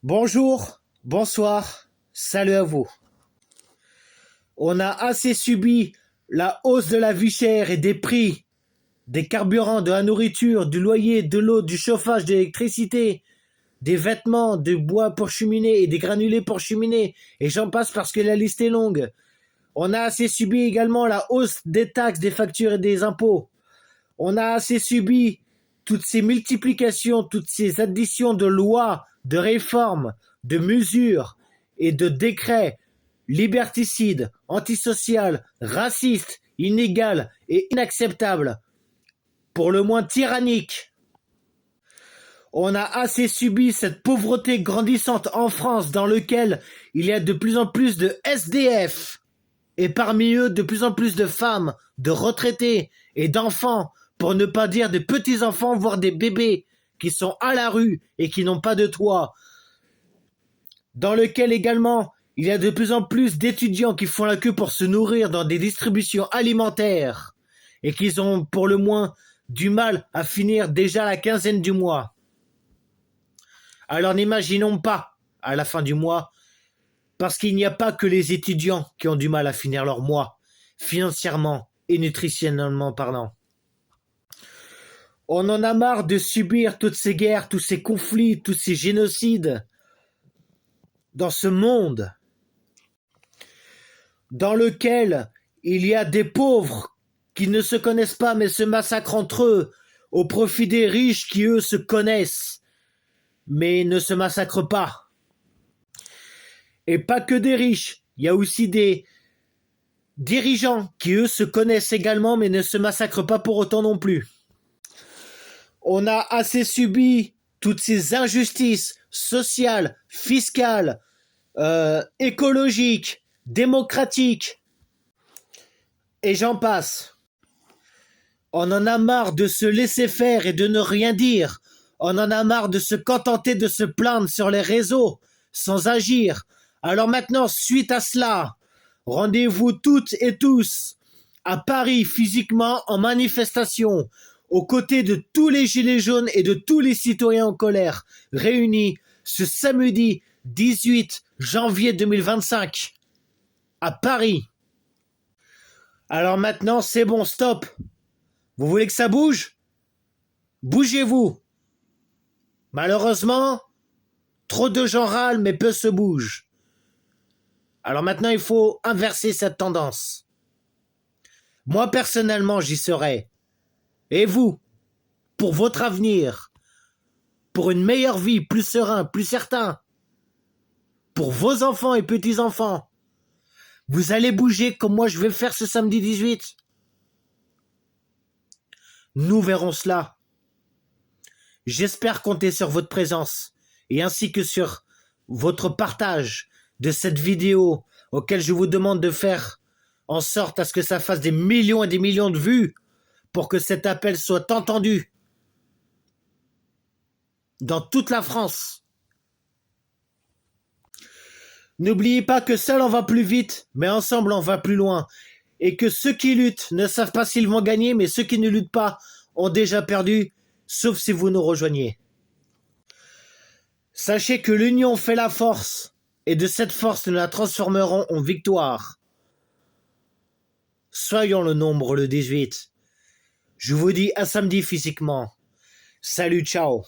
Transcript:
Bonjour, bonsoir, salut à vous. On a assez subi la hausse de la vie chère et des prix, des carburants, de la nourriture, du loyer, de l'eau, du chauffage, de l'électricité, des vêtements, du bois pour cheminée et des granulés pour cheminée, et j'en passe parce que la liste est longue. On a assez subi également la hausse des taxes, des factures et des impôts. On a assez subi toutes ces multiplications, toutes ces additions de lois, de réformes, de mesures et de décrets liberticides, antisociales, racistes, inégales et inacceptables, pour le moins tyranniques. On a assez subi cette pauvreté grandissante en France dans laquelle il y a de plus en plus de SDF et parmi eux de plus en plus de femmes, de retraités et d'enfants, pour ne pas dire de petits-enfants, voire des bébés qui sont à la rue et qui n'ont pas de toit, dans lequel également il y a de plus en plus d'étudiants qui font la queue pour se nourrir dans des distributions alimentaires et qui ont pour le moins du mal à finir déjà la quinzaine du mois. Alors n'imaginons pas à la fin du mois, parce qu'il n'y a pas que les étudiants qui ont du mal à finir leur mois, financièrement et nutritionnellement parlant. On en a marre de subir toutes ces guerres, tous ces conflits, tous ces génocides dans ce monde dans lequel il y a des pauvres qui ne se connaissent pas mais se massacrent entre eux au profit des riches qui eux se connaissent mais ne se massacrent pas. Et pas que des riches, il y a aussi des dirigeants qui eux se connaissent également mais ne se massacrent pas pour autant non plus. On a assez subi toutes ces injustices sociales, fiscales, écologiques, démocratiques, et j'en passe. On en a marre de se laisser faire et de ne rien dire. On en a marre de se contenter de se plaindre sur les réseaux sans agir. Alors maintenant, suite à cela, rendez-vous toutes et tous à Paris physiquement en manifestation, aux côtés de tous les gilets jaunes et de tous les citoyens en colère, réunis ce samedi 18 janvier 2025 à Paris. Alors maintenant, c'est bon, stop. Vous voulez que ça bouge? Bougez-vous. Malheureusement, trop de gens râlent, mais peu se bougent. Alors maintenant, il faut inverser cette tendance. Moi, personnellement, j'y serai. Et vous, pour votre avenir, pour une meilleure vie, plus serein, plus certain, pour vos enfants et petits-enfants, vous allez bouger comme moi je vais le faire ce samedi 18. Nous verrons cela. J'espère compter sur votre présence et ainsi que sur votre partage de cette vidéo auquel je vous demande de faire en sorte à ce que ça fasse des millions et des millions de vues pour que cet appel soit entendu dans toute la France. N'oubliez pas que seul on va plus vite, mais ensemble on va plus loin. Et que ceux qui luttent ne savent pas s'ils vont gagner, mais ceux qui ne luttent pas ont déjà perdu, sauf si vous nous rejoignez. Sachez que l'union fait la force, et de cette force nous la transformerons en victoire. Soyons le nombre le 18. Je vous dis à samedi physiquement. Salut, ciao.